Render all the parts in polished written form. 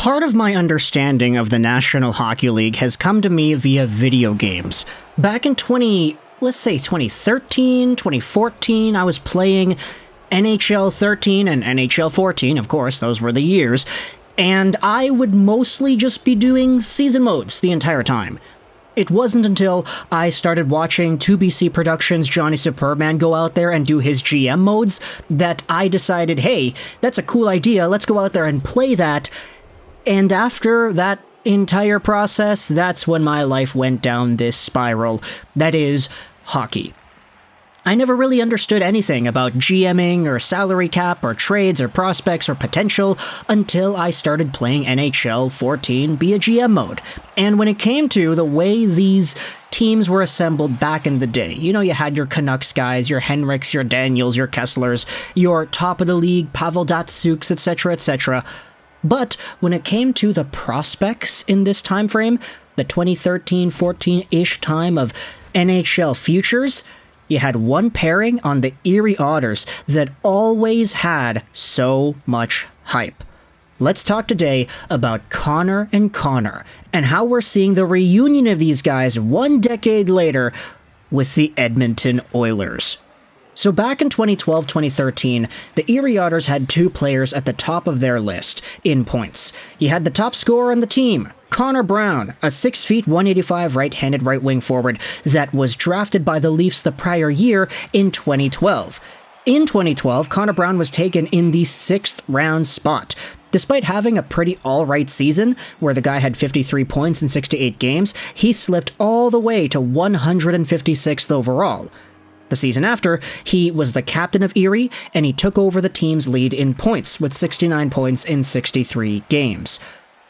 Part of my understanding of the National Hockey League has come to me via video games. Back in 2013, 2014, I was playing NHL 13 and NHL 14, of course, those were the years, and I would mostly just be doing season modes the entire time. It wasn't until I started watching 2BC Productions' Johnny Superman go out there and do his GM modes that I decided, hey, that's a cool idea, let's go out there and play that. And after that entire process, that's when my life went down this spiral. That is, hockey. I never really understood anything about GMing or salary cap or trades or prospects or potential until I started playing NHL 14 via GM mode. And when it came to the way these teams were assembled back in the day, you had your Canucks guys, your Henriks, your Daniils, your Kesslers, your top-of-the-league Pavel Datsyuks, etc., etc., but when it came to the prospects in this time frame, the 2013-14-ish time of NHL futures, you had one pairing on the Erie Otters that always had so much hype. Let's talk today about Connor and Connor, and how we're seeing the reunion of these guys 1 decade later with the Edmonton Oilers. So back in 2012-2013, the Erie Otters had 2 players at the top of their list in points. You had the top scorer on the team, Connor Brown, a 6 feet 185 right-handed right-wing forward that was drafted by the Leafs the prior year in 2012. In 2012, Connor Brown was taken in the 6th round spot. Despite having a pretty alright season, where the guy had 53 points in 68 games, he slipped all the way to 156th overall. The season after, he was the captain of Erie, and he took over the team's lead in points with 69 points in 63 games.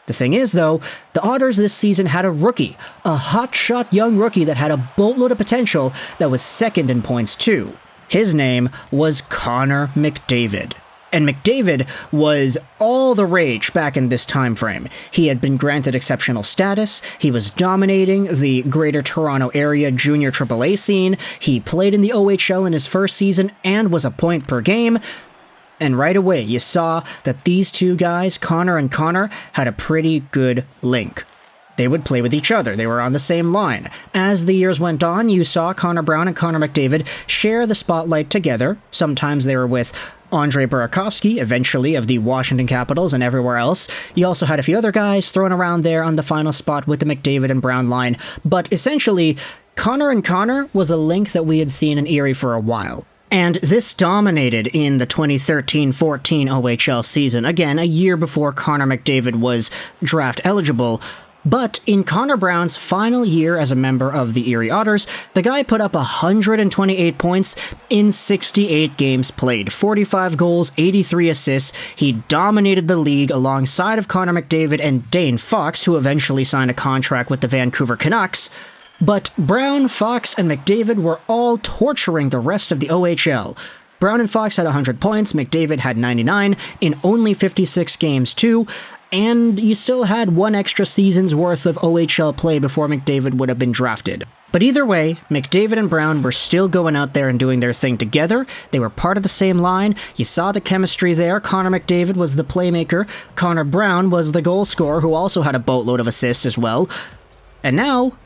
The thing is, though, the Otters this season had a rookie, a hotshot young rookie that had a boatload of potential that was second in points too. His name was Connor McDavid. And McDavid was all the rage back in this time frame. He had been granted exceptional status, he was dominating the Greater Toronto Area junior AAA scene, he played in the OHL in his first season and was a point per game, and right away you saw that these 2 guys, Connor and Connor, had a pretty good link. They would play with each other. They were on the same line. As the years went on, you saw Connor Brown and Connor McDavid share the spotlight together. Sometimes they were with Andre Burakovsky, eventually of the Washington Capitals and everywhere else. You also had a few other guys thrown around there on the final spot with the McDavid and Brown line. But essentially, Connor and Connor was a link that we had seen in Erie for a while. And this dominated in the 2013-14 OHL season, again, a year before Connor McDavid was draft eligible. But in Connor Brown's final year as a member of the Erie Otters, the guy put up 128 points in 68 games played, 45 goals, 83 assists. He dominated the league alongside of Connor McDavid and Dane Fox, who eventually signed a contract with the Vancouver Canucks. But Brown, Fox, and McDavid were all torturing the rest of the OHL. Brown and Fox had 100 points, McDavid had 99 in only 56 games too, and you still had 1 extra season's worth of OHL play before McDavid would have been drafted. But either way, McDavid and Brown were still going out there and doing their thing together. They were part of the same line. You saw the chemistry there. Connor McDavid was the playmaker. Connor Brown was the goal scorer, who also had a boatload of assists as well. And now,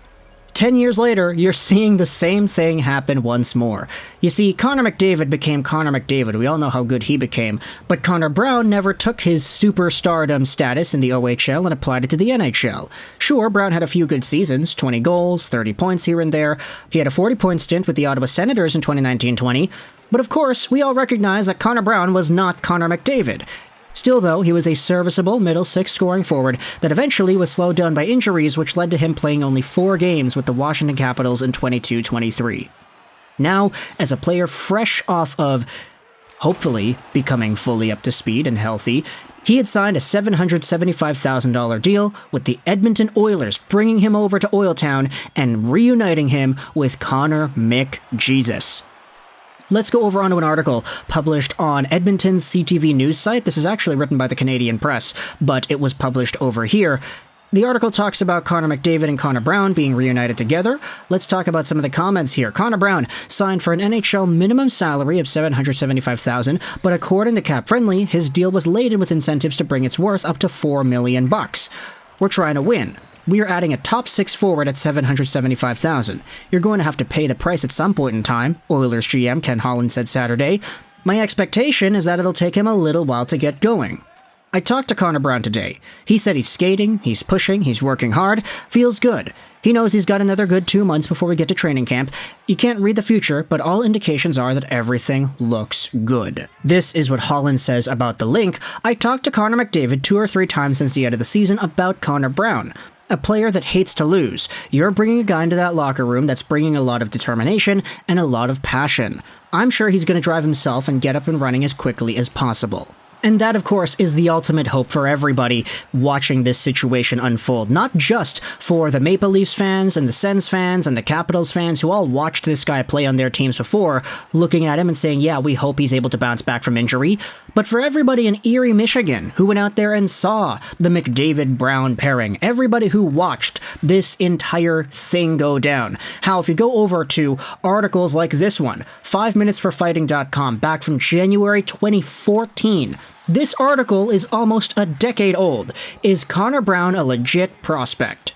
10 years later, you're seeing the same thing happen once more. You see, Connor McDavid became Connor McDavid. We all know how good he became. But Connor Brown never took his superstardom status in the OHL and applied it to the NHL. Sure, Brown had a few good seasons, 20 goals, 30 points here and there. He had a 40-point stint with the Ottawa Senators in 2019-20. But of course, we all recognize that Connor Brown was not Connor McDavid. Still, though, he was a serviceable middle six scoring forward that eventually was slowed down by injuries, which led to him playing only 4 games with the Washington Capitals in 22-23. Now, as a player fresh off of, hopefully, becoming fully up to speed and healthy, he had signed a $775,000 deal with the Edmonton Oilers, bringing him over to Oiltown and reuniting him with Connor McJesus. Let's go over onto an article published on Edmonton's CTV news site. This is actually written by the Canadian Press, but it was published over here. The article talks about Connor McDavid and Connor Brown being reunited together. Let's talk about some of the comments here. Connor Brown signed for an NHL minimum salary of $775,000, but according to Cap Friendly, his deal was laden with incentives to bring its worth up to $4 million. We're trying to win. We are adding a top 6 forward at $775,000. You're going to have to pay the price at some point in time, Oilers GM Ken Holland said Saturday. My expectation is that it'll take him a little while to get going. I talked to Connor Brown today. He said he's skating, he's pushing, he's working hard, feels good. He knows he's got another good 2 months before we get to training camp. You can't read the future, but all indications are that everything looks good. This is what Holland says about the link. I talked to Connor McDavid 2 or 3 times since the end of the season about Connor Brown. A player that hates to lose. You're bringing a guy into that locker room that's bringing a lot of determination and a lot of passion. I'm sure he's going to drive himself and get up and running as quickly as possible. And that, of course, is the ultimate hope for everybody watching this situation unfold. Not just for the Maple Leafs fans and the Sens fans and the Capitals fans who all watched this guy play on their teams before, looking at him and saying, yeah, we hope he's able to bounce back from injury, but for everybody in Erie, Michigan, who went out there and saw the McDavid-Brown pairing. Everybody who watched this entire thing go down. How, if you go over to articles like this one, 5minutesforfighting.com, back from January 2014, this article is almost a decade old. Is Connor Brown a legit prospect?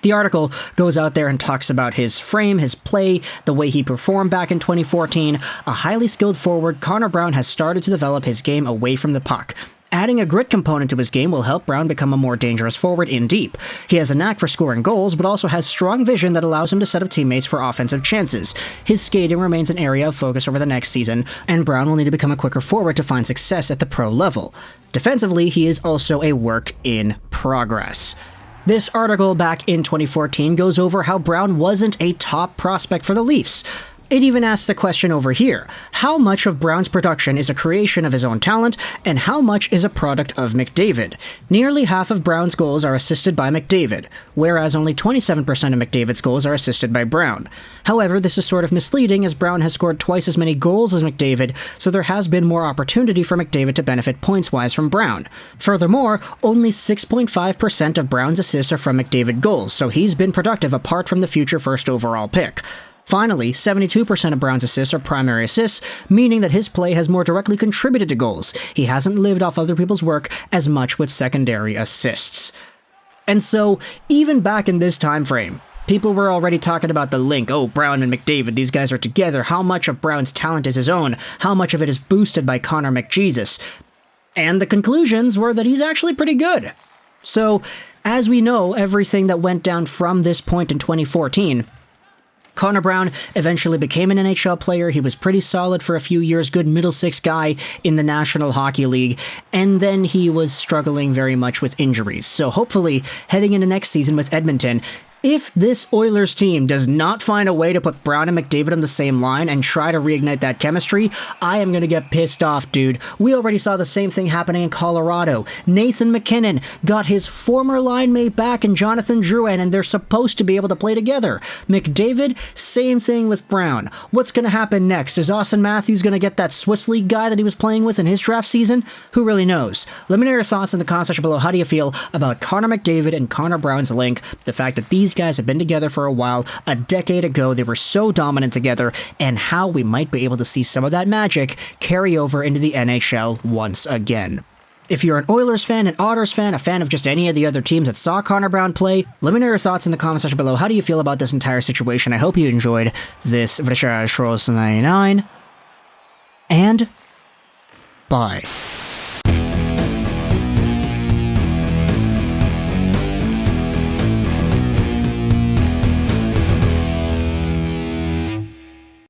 The article goes out there and talks about his frame, his play, the way he performed back in 2014. A highly skilled forward, Connor Brown has started to develop his game away from the puck. Adding a grit component to his game will help Brown become a more dangerous forward in deep. He has a knack for scoring goals, but also has strong vision that allows him to set up teammates for offensive chances. His skating remains an area of focus over the next season, and Brown will need to become a quicker forward to find success at the pro level. Defensively, he is also a work in progress. This article back in 2014 goes over how Brown wasn't a top prospect for the Leafs. It even asks the question over here, how much of Brown's production is a creation of his own talent, and how much is a product of McDavid? Nearly half of Brown's goals are assisted by McDavid, whereas only 27% of McDavid's goals are assisted by Brown. However, this is sort of misleading as Brown has scored twice as many goals as McDavid, so there has been more opportunity for McDavid to benefit points-wise from Brown. Furthermore, only 6.5% of Brown's assists are from McDavid goals, so he's been productive apart from the future first overall pick. Finally, 72% of Brown's assists are primary assists, meaning that his play has more directly contributed to goals. He hasn't lived off other people's work as much with secondary assists. And so, even back in this time frame, people were already talking about the link. Oh, Brown and McDavid, these guys are together. How much of Brown's talent is his own? How much of it is boosted by Connor McJesus? And the conclusions were that he's actually pretty good. So, as we know, everything that went down from this point in 2014, Connor Brown eventually became an NHL player. He was pretty solid for a few years, good middle six guy in the National Hockey League, and then he was struggling very much with injuries. So hopefully, heading into next season with Edmonton, if this Oilers team does not find a way to put Brown and McDavid on the same line and try to reignite that chemistry, I am going to get pissed off, dude. We already saw the same thing happening in Colorado. Nathan MacKinnon got his former line mate back in Jonathan Drouin, and they're supposed to be able to play together. McDavid, same thing with Brown. What's going to happen next? Is Austin Matthews going to get that Swiss League guy that he was playing with in his draft season? Who really knows? Let me know your thoughts in the comment section below. How do you feel about Connor McDavid and Connor Brown's link? The fact that these guys have been together for a while, a decade ago, they were so dominant together, and how we might be able to see some of that magic carry over into the NHL once again. If you're an Oilers fan, an Otters fan, a fan of just any of the other teams that saw Connor Brown play, let me know your thoughts in the comment section below. How do you feel about this entire situation? I hope you enjoyed this Vrishara Shros 99, and bye.